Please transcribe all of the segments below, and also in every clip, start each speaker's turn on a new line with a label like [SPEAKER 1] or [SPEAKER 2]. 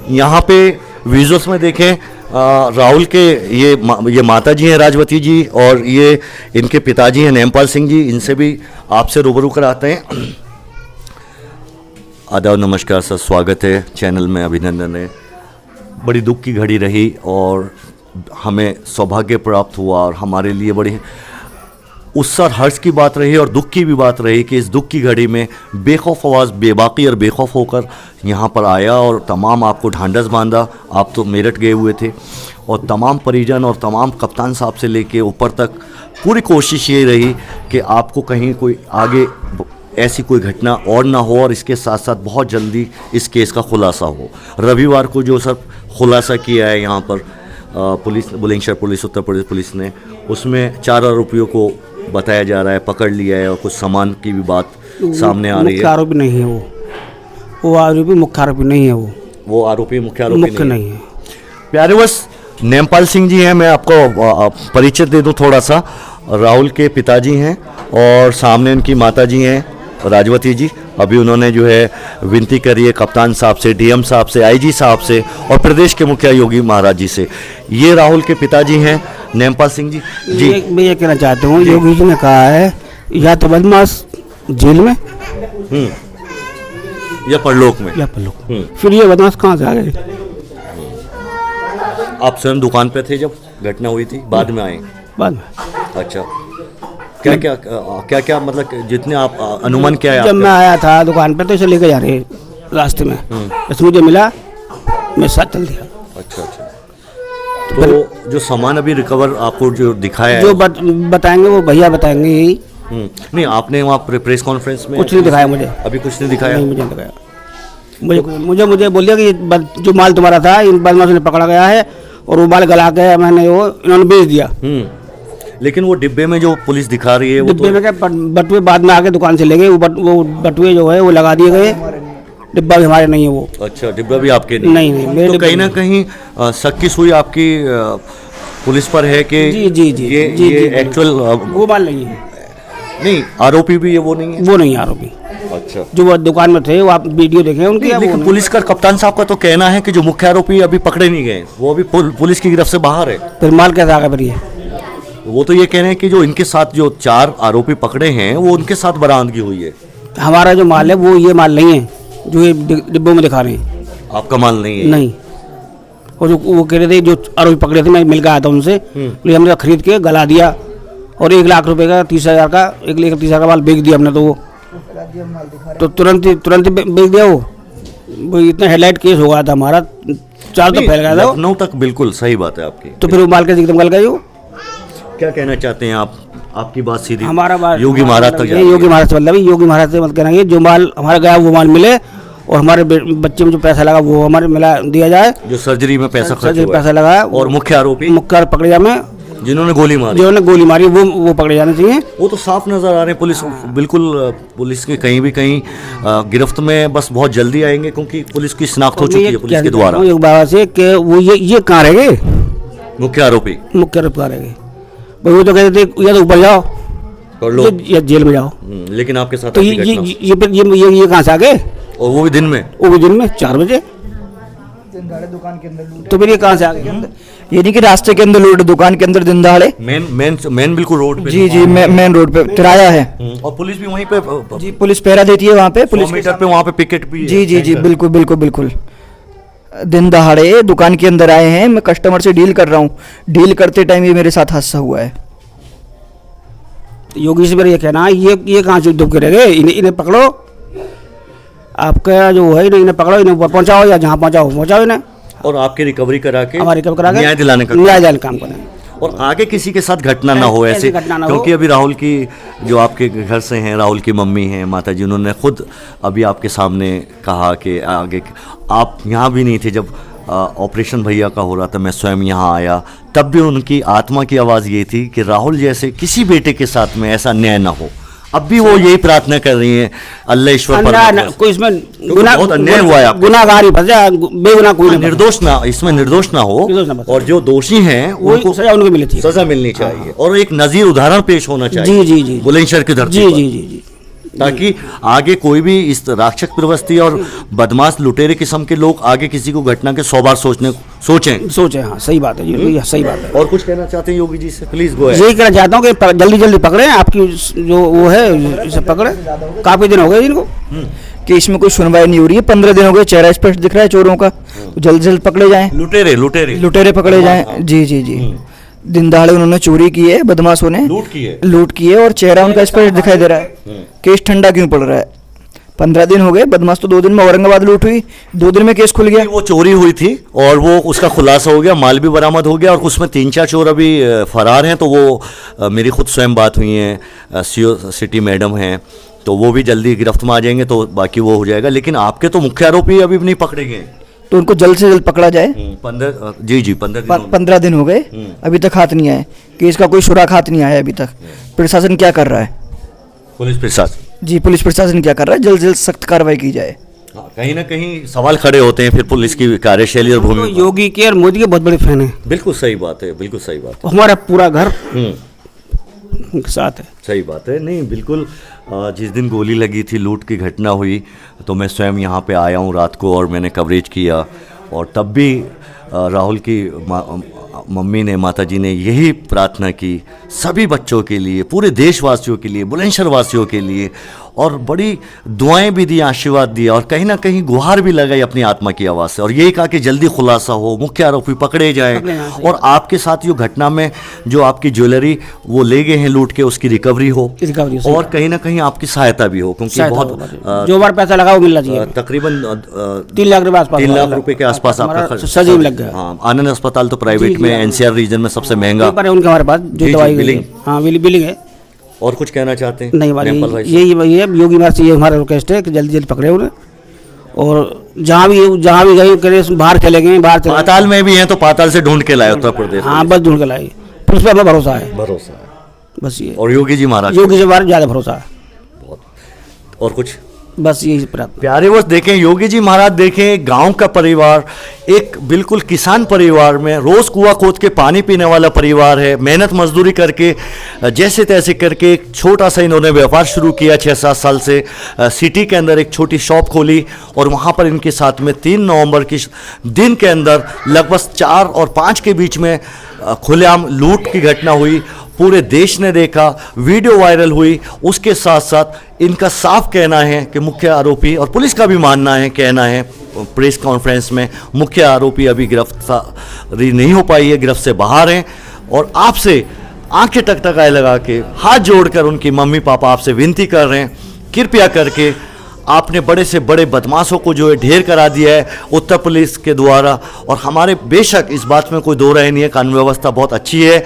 [SPEAKER 1] यहाँ पे विजुअल्स में देखें राहुल के ये माता जी हैं राजवती जी, और ये इनके पिताजी हैं नेमपाल सिंह जी। इनसे भी आपसे रूबरू कराते हैं। आदाब, नमस्कार सर, स्वागत है चैनल में, अभिनंदन है। बड़ी दुख की घड़ी रही और हमें सौभाग्य प्राप्त हुआ, और हमारे लिए बड़ी उत्साह हर्ष की बात रही और दुख की भी बात रही कि इस दुख की घड़ी में बेखौफ आवाज़ बेबाकी और बेखौफ होकर यहाँ पर आया और तमाम आपको ढांढस बांधा। आप तो मेरठ गए हुए थे, और तमाम परिजन और तमाम कप्तान साहब से लेके ऊपर तक पूरी कोशिश ये रही कि आपको कहीं कोई आगे ऐसी कोई घटना और ना हो, और इसके साथ साथ बहुत जल्दी इस केस का खुलासा हो। रविवार को जो सब खुलासा किया है यहाँ पर police, Bulandshahr police, Uttar Pradesh police ने, उसमें 4 आरोपियों को बताया जा रहा है पकड़ लिया है, और कुछ सामान की भी बात सामने आ रही है।
[SPEAKER 2] मुख्य आरोपी नहीं है वो आरोपी मुख्य आरोपी नहीं है, वो
[SPEAKER 1] आरोपी मुख्य आरोपी
[SPEAKER 2] नहीं है।
[SPEAKER 1] प्यारे बस नेमपाल सिंह जी हैं, मैं आपको परिचय दे दूं थोड़ा सा। राहुल के पिताजी हैं और सामने उनकी माता जी हैं राजवती जी। अभी उन्होंने जो है विनती करी है कप्तान साहब से, डीएम साहब से, आईजी साहब से और प्रदेश के मुखिया योगी महाराज जी से। ये राहुल के पिताजी हैं नेमपाल सिंह जी। जी
[SPEAKER 2] मैं ये कहना चाहता हूँ, योगी जी ने कहा है या तो बदमाश जेल में
[SPEAKER 1] या परलोक में,
[SPEAKER 2] फिर ये बदमाश कहाँ से आ गए?
[SPEAKER 1] आप स्वयं दुकान पे थे जब घटना हुई थी, बाद में आए?
[SPEAKER 2] बाद में।
[SPEAKER 1] अच्छा, क्या मतलब जितने आप अनुमान क्या है?
[SPEAKER 2] जब मैं आया था दुकान पे तो इसे लेके जा रहे रास्ते में, बस मुझे मिला, मैं साथ चल दिया।
[SPEAKER 1] अच्छा। तो जो सामान अभी रिकवर आपको जो दिखाया
[SPEAKER 2] जो
[SPEAKER 1] है,
[SPEAKER 2] बताएंगे वो भैया बताएंगे यही।
[SPEAKER 1] नहीं, आपने वहाँ प्रेस कॉन्फ्रेंस में
[SPEAKER 2] कुछ नहीं दिखाया मुझे,
[SPEAKER 1] अभी कुछ नहीं दिखाया?
[SPEAKER 2] नहीं, मुझे नहीं दिखाया। मुझे बोल दिया कि जो माल तुम्हारा था इन बदमाशों ने पकड़ा गया है, और वो माल गला के मैंने वो इन्होंने बेच दिया।
[SPEAKER 1] लेकिन वो डिब्बे में जो पुलिस दिखा रही है, वो
[SPEAKER 2] डिब्बे में क्या, बटुए बाद में आके दुकान से ले गए। वो बटुए जो है वो लगा दिए गए, डिब्बा भी हमारे नहीं है वो।
[SPEAKER 1] अच्छा, डिब्बा भी आपके नहीं? तो कहीं ना कहीं शक की सुई आपकी पुलिस पर है कि ये एक्चुअल
[SPEAKER 2] वो माल नहीं है।
[SPEAKER 1] नहीं, आरोपी भी ये वो नहीं है?
[SPEAKER 2] वो नहीं आरोपी।
[SPEAKER 1] अच्छा,
[SPEAKER 2] जो वो दुकान में थे वो आप वीडियो देखे उनकी।
[SPEAKER 1] लेकिन पुलिस का कप्तान साहब का तो कहना है कि जो मुख्य आरोपी अभी पकड़े नहीं गए, वो अभी पुलिस की गिरफ्त से बाहर है।
[SPEAKER 2] फिर माल कैसे आ गया? फिर
[SPEAKER 1] वो तो ये कह रहे हैं कि जो इनके साथ जो 4 आरोपी पकड़े हैं वो उनके साथ बरामदगी हुई है।
[SPEAKER 2] हमारा जो माल है वो ये माल नहीं है जो ये डिब्बों में दिखा रहे हैं।
[SPEAKER 1] आपका माल नहीं है?
[SPEAKER 2] नहीं। और जो वो कह रहे थे, जो आरोपी पकड़े थे, मैं मिल गया था उनसे, हमने खरीद के गला दिया, और 1 लाख रुपए का 30,000 का 1,30,000 का माल बेच दिया हमने। तो वो तो तुरंत ही बेच दिया। वो इतना हेडलाइट केस हो गया था हमारा, 4 तो फैल गया था
[SPEAKER 1] लखनऊ तक। बिल्कुल सही बात है आपकी।
[SPEAKER 2] तो फिर वो माल कैसे एकदम गल गई? वो
[SPEAKER 1] क्या कहना चाहते हैं आप? आपकी बात सीधी
[SPEAKER 2] हमारा बात
[SPEAKER 1] योगी महाराज तक जाए।
[SPEAKER 2] योगी महाराज से मतलब योगी महाराज से मत कहना, ये जो माल हमारा गया वो माल मिले, और हमारे बच्चे में जो पैसा लगा वो हमारे मिला दिया जाए।
[SPEAKER 1] जो सर्जरी में पैसा
[SPEAKER 2] लगा,
[SPEAKER 1] और मुख्य आरोपी
[SPEAKER 2] पकड़े जाए,
[SPEAKER 1] जिन्होंने गोली मारी
[SPEAKER 2] वो पकड़े जाने चाहिए।
[SPEAKER 1] वो तो साफ नजर आ रहे हैं। पुलिस बिल्कुल, पुलिस के कहीं भी कहीं गिरफ्त में बस बहुत जल्दी आएंगे, क्योंकि पुलिस की शिनाख्त हो चुकी है पुलिस के द्वारा।
[SPEAKER 2] बाबा से कि वो ये कहाँ रह गए
[SPEAKER 1] मुख्य आरोपी
[SPEAKER 2] कहाँ रह गए? वो तो कहते थे या तो ऊपर जाओ या जेल में जाओ।
[SPEAKER 1] लेकिन आपके साथ
[SPEAKER 2] तो ये कहाँ से आ गए?
[SPEAKER 1] और वो भी दिन में?
[SPEAKER 2] 4 बजे दुकान के अंदर। तो फिर ये कहाँ से आ गए?
[SPEAKER 3] ये नहीं कि रास्ते के अंदर लूट, दुकान के अंदर दिन दहाड़े।
[SPEAKER 1] मेन बिल्कुल रोड पे?
[SPEAKER 3] जी, मेन रोड पे किराया है।
[SPEAKER 1] और पुलिस भी वहीं पे?
[SPEAKER 3] जी, पुलिस पहरा देती है वहाँ पे, पुलिस
[SPEAKER 1] मीटर पे वहाँ पे पिकेट भी है।
[SPEAKER 3] जी, बिल्कुल दिन दहाड़े दुकान के अंदर आए हैं। मैं कस्टमर से डील कर रहा हूँ, डील करते टाइम ये मेरे साथ हादसा हुआ है।
[SPEAKER 2] योगी से मेरा ये कहना है, ये कहाँ से डूब के रह गए? इन्हें पकड़ो, आपका जो है इन्हें पकड़ो, इन्हें ऊपर पहुँचाओ, या जहाँ पहुँचाओ इन्हें,
[SPEAKER 1] और आपकी रिकवरी करा के
[SPEAKER 2] न्याय
[SPEAKER 1] दिलाने का
[SPEAKER 2] काम करें,
[SPEAKER 1] और आगे किसी के साथ घटना ना हो ऐसे। क्योंकि अभी राहुल की जो आपके घर से हैं, राहुल की मम्मी हैं, माता जी, उन्होंने खुद अभी आपके सामने कहा कि आगे आप यहाँ भी नहीं थे जब ऑपरेशन भैया का हो रहा था, मैं स्वयं यहाँ आया, तब भी उनकी आत्मा की आवाज़ ये थी कि राहुल जैसे किसी बेटे के साथ में ऐसा न्याय ना हो। अब भी वो यही प्रार्थना कर रही हैं, अल्लाह ईश्वर
[SPEAKER 2] कोई इसमें
[SPEAKER 1] बहुत अन्याय हुआ है,
[SPEAKER 2] गुनाहगार बेगुनाह कोई
[SPEAKER 1] निर्दोष ना, इसमें निर्दोष ना हो, और जो दोषी हैं उनको
[SPEAKER 2] सजा
[SPEAKER 1] मिलनी चाहिए, और एक नजीर उदाहरण पेश होना चाहिए।
[SPEAKER 2] जी,
[SPEAKER 1] बुलंदशहर की धरती।
[SPEAKER 2] जी।
[SPEAKER 1] ताकि आगे कोई भी इस राक्षस प्रवृत्ति और बदमाश लुटेरे किस्म के लोग आगे किसी को घटना के 100 बार सोचें।
[SPEAKER 2] सोचे, हाँ सही बात है ये सही बात है।
[SPEAKER 1] और कुछ कहना चाहते हैं योगी जी से? प्लीज गो
[SPEAKER 2] यही कहना चाहता हूँ कि जल्दी जल्दी पकड़े, आपकी जो वो है इसे पकड़े। काफी दिन हो गए इनको
[SPEAKER 3] कि इसमें कोई सुनवाई नहीं हो रही है, 15 दिन हो गए, चेहरा स्पष्ट दिख रहा है चोरों का, तो जल्द से जल्द पकड़े जाएं, लुटेरे पकड़े जाएं। जी जी जी, दिन दहाड़े उन्होंने चोरी की है, बदमाशों ने लूट की है और चेहरा उनका स्पष्ट दिखाई दे रहा है। केस ठंडा क्यों पड़ रहा है? 15 दिन हो गए, बदमाश तो 2 दिन में औरंगाबाद लूट हुई, 2 दिन में केस खुल गया।
[SPEAKER 1] वो चोरी हुई थी और वो उसका खुलासा हो गया, माल भी बरामद हो गया और उसमें 3-4 चोर अभी फरार हैं। तो वो मेरी खुद स्वयं बात हुई है, सीओ सिटी मैडम हैं, तो वो भी जल्दी गिरफ्त में आ जाएंगे, तो बाकी वो हो जाएगा। लेकिन आपके तो मुख्य आरोपी अभी भी नहीं पकड़े गए,
[SPEAKER 3] तो उनको जल्द से जल्द पकड़ा जाए।
[SPEAKER 1] 15
[SPEAKER 3] दिन हो गए, अभी तक हाथ नहीं आए, केस का कोई सुराग हाथ नहीं आया अभी तक। प्रशासन क्या कर रहा है?
[SPEAKER 1] पुलिस प्रशासन
[SPEAKER 3] पुलिस प्रशासन क्या कर रहा है? जल्द से जल्द सख्त कार्रवाई की जाए।
[SPEAKER 1] कहीं ना कहीं सवाल खड़े होते हैं फिर पुलिस की कार्यशैली और भूमिका।
[SPEAKER 2] तो योगी के और मोदी के बहुत बड़े फैन है।
[SPEAKER 1] बिल्कुल सही बात है, बिल्कुल सही बात है।
[SPEAKER 2] हमारा पूरा घर उनके साथ है।
[SPEAKER 1] सही बात है। नहीं बिल्कुल, जिस दिन गोली लगी थी, लूट की घटना हुई, तो मैं स्वयं यहाँ पे आया हूँ रात को और मैंने कवरेज किया। और तब भी राहुल की मम्मी ने, माता जी ने यही प्रार्थना की सभी बच्चों के लिए, पूरे देशवासियों के लिए, बुलंदशहर वासियों के लिए, और बड़ी दुआएं भी दी, आशीर्वाद दिया और कहीं ना कहीं गुहार भी लगाई अपनी आत्मा की आवाज़ से। और यही कहा कि जल्दी खुलासा हो, मुख्य आरोपी पकड़े जाएं और आपके साथ जो घटना में जो आपकी ज्वेलरी वो ले गए हैं लूट के, उसकी रिकवरी हो और कहीं ना कहीं आपकी सहायता भी हो, क्योंकि बहुत
[SPEAKER 2] जो बार पैसा लगा वो मिलना चाहिए।
[SPEAKER 1] तकरीबन
[SPEAKER 2] 3 लाख रुपए आसपास,
[SPEAKER 1] 3 लाख रुपए के आसपास आपका
[SPEAKER 2] सजीव लग गया।
[SPEAKER 1] हाँ, आनंद अस्पताल तो प्राइवेट में एनसीआर रीजन में सबसे महंगा
[SPEAKER 2] उनके हमारे पास जो दवाई बिलिंग, हाँ बिलिंग है।
[SPEAKER 1] और कुछ कहना चाहते हैं?
[SPEAKER 2] नहीं भाई, यही योगी महाराज से ये हमारा रिक्वेस्ट है कि जल्दी जल्दी पकड़े उन्हें। और जहाँ भी गए करे बाहर चले गए, बाहर चले,
[SPEAKER 1] पाताल में भी हैं तो पाताल से ढूंढ के लाए उत्तर प्रदेश।
[SPEAKER 2] हाँ बस ढूंढ के लाए, पुलिस पे हमें भरोसा है बस ये।
[SPEAKER 1] और योगी जी महाराज,
[SPEAKER 2] योगी जी महाराज ज़्यादा भरोसा है
[SPEAKER 1] बहुत। और कुछ
[SPEAKER 2] बस यही प्रार्थना।
[SPEAKER 1] प्यारे वो देखें, योगी जी महाराज देखें, गांव का परिवार, एक बिल्कुल किसान परिवार में रोज कुआं खोद के पानी पीने वाला परिवार है। मेहनत मजदूरी करके जैसे तैसे करके एक छोटा सा इन्होंने व्यापार शुरू किया 6-7 साल से। सिटी के अंदर एक छोटी शॉप खोली और वहां पर इनके साथ में 3 नवंबर के दिन के अंदर लगभग 4 और 5 के बीच में खुलेआम लूट की घटना हुई। पूरे देश ने देखा, वीडियो वायरल हुई। उसके साथ साथ इनका साफ कहना है कि मुख्य आरोपी, और पुलिस का भी मानना है, कहना है प्रेस कॉन्फ्रेंस में, मुख्य आरोपी अभी गिरफ्तारी नहीं हो पाई है, गिरफ्त से बाहर हैं। और आपसे आंखें टकटकाए लगा के, हाथ जोड़कर उनकी मम्मी पापा आपसे विनती कर रहे हैं, कृपया करके आपने बड़े से बड़े बदमाशों को जो है ढेर करा दिया है उत्तर पुलिस के द्वारा। और हमारे बेशक इस बात में कोई दो राय नहीं है, कानून व्यवस्था बहुत अच्छी है।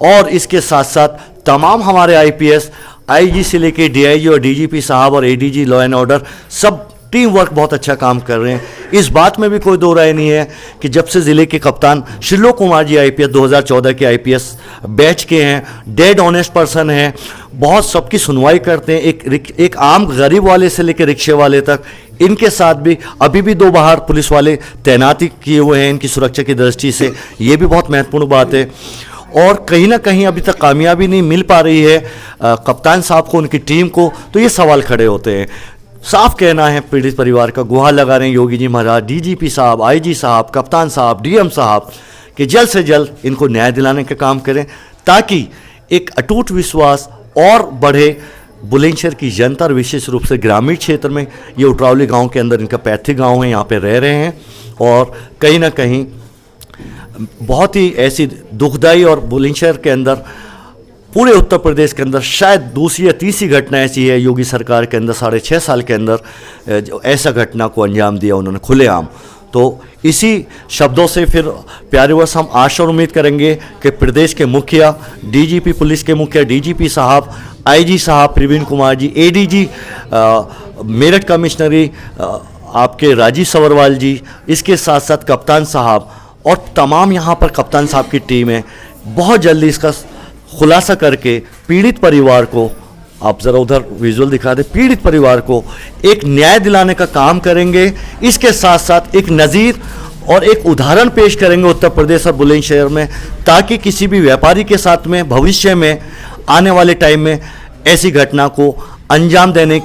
[SPEAKER 1] और इसके साथ साथ तमाम हमारे आईपीएस, आईजी से लेके डीआईजी और डीजीपी साहब और एडीजी लॉ एंड ऑर्डर, सब टीम वर्क बहुत अच्छा काम कर रहे हैं। इस बात में भी कोई दो राय नहीं है कि जब से ज़िले के कप्तान श्रीलोक कुमार जी आईपीएस 2014 के आईपीएस बैच के हैं, डेड ऑनेस्ट पर्सन हैं, बहुत सबकी सुनवाई करते हैं, एक आम गरीब वाले से लेकर रिक्शे वाले तक। इनके साथ भी अभी भी 2 बाहर पुलिस वाले तैनाती किए हुए हैं इनकी सुरक्षा की दृष्टि से, ये भी बहुत महत्वपूर्ण बात है। और कहीं ना कहीं अभी तक कामयाबी नहीं मिल पा रही है कप्तान साहब को, उनकी टीम को, तो ये सवाल खड़े होते हैं। साफ कहना है पीड़ित परिवार का, गुहार लगा रहे हैं योगी जी महाराज, डीजीपी साहब, आईजी साहब, कप्तान साहब, डीएम साहब कि जल्द से जल्द इनको न्याय दिलाने का काम करें, ताकि एक अटूट विश्वास और बढ़े बुलंदशहर की जनता और विशेष रूप से ग्रामीण क्षेत्र में। ये उटरावली गाँव के अंदर इनका पैतृक गाँव है, यहाँ पर रह रहे हैं और कहीं ना कहीं बहुत ही ऐसी दुखदाई, और बुलंदशहर के अंदर पूरे उत्तर प्रदेश के अंदर शायद दूसरी या तीसरी घटना ऐसी है योगी सरकार के अंदर 6.5 साल के अंदर जो ऐसा घटना को अंजाम दिया उन्होंने खुलेआम। तो इसी शब्दों से फिर प्यारे वर्ष हम आशा और उम्मीद करेंगे कि प्रदेश के मुखिया, डीजीपी पुलिस के मुखिया, डीजीपी साहब, आईजी साहब प्रवीण कुमार जी, एडीजी मेरठ कमिश्नरी आपके राजीव सवरवाल जी, इसके साथ साथ कप्तान साहब और तमाम यहाँ पर कप्तान साहब की टीम है, बहुत जल्दी इसका खुलासा करके पीड़ित परिवार को, आप ज़रा उधर विजुअल दिखा दें, पीड़ित परिवार को एक न्याय दिलाने का काम करेंगे। इसके साथ साथ एक नज़ीर और एक उदाहरण पेश करेंगे उत्तर प्रदेश और बुलंदशहर में, ताकि किसी भी व्यापारी के साथ में भविष्य में आने वाले टाइम में ऐसी घटना को अंजाम देने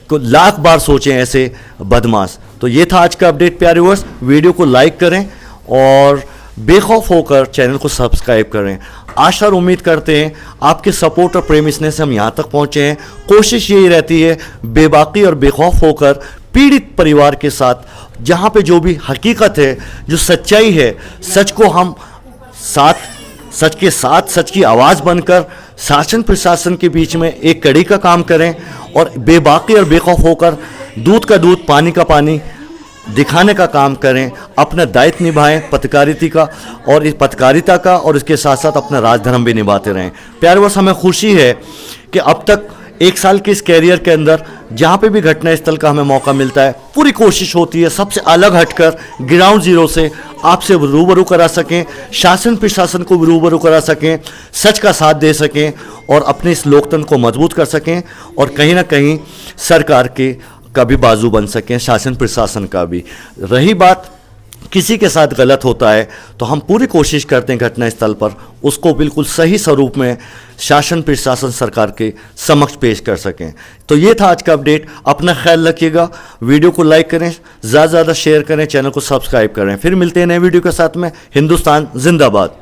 [SPEAKER 1] को लाख बार सोचें ऐसे बदमाश। तो ये था आज का अपडेट प्यारे व्यूअर्स। वीडियो को लाइक करें और बेखौफ होकर चैनल को सब्सक्राइब करें। आशा और उम्मीद करते हैं आपके सपोर्ट और प्रेम स्नेह से हम यहाँ तक पहुँचे हैं। कोशिश यही रहती है बेबाकी और बेखौफ होकर पीड़ित परिवार के साथ जहाँ पे जो भी हकीकत है, जो सच्चाई है, सच को हम सच के साथ सच की आवाज़ बनकर शासन प्रशासन के बीच में एक कड़ी का काम करें और बेबाकी और बेखौफ होकर दूध का दूध पानी का पानी दिखाने का काम करें। अपना दायित्व निभाएं पत्रकारिता का, और इस पत्रकारिता का, और इसके साथ साथ अपना राजधर्म भी निभाते रहें। प्यारे वर्ष, हमें खुशी है कि अब तक 1 साल के इस कैरियर के अंदर जहाँ पे भी घटना स्थल का हमें मौका मिलता है, पूरी कोशिश होती है सबसे अलग हटकर ग्राउंड जीरो से आपसे रूबरू करा सकें, शासन प्रशासन को रूबरू करा सकें, सच का साथ दे सकें और अपने इस लोकतंत्र को मजबूत कर सकें और कहीं ना कहीं सरकार के का भी बाजू बन सकें, शासन प्रशासन का भी। रही बात किसी के साथ गलत होता है तो हम पूरी कोशिश करते हैं घटना स्थल पर उसको बिल्कुल सही स्वरूप में शासन प्रशासन सरकार के समक्ष पेश कर सकें। तो ये था आज का अपडेट। अपना ख्याल रखिएगा, वीडियो को लाइक करें, ज़्यादा से ज़्यादा शेयर करें, चैनल को सब्सक्राइब करें। फिर मिलते हैं नए वीडियो के साथ में। हिंदुस्तान जिंदाबाद।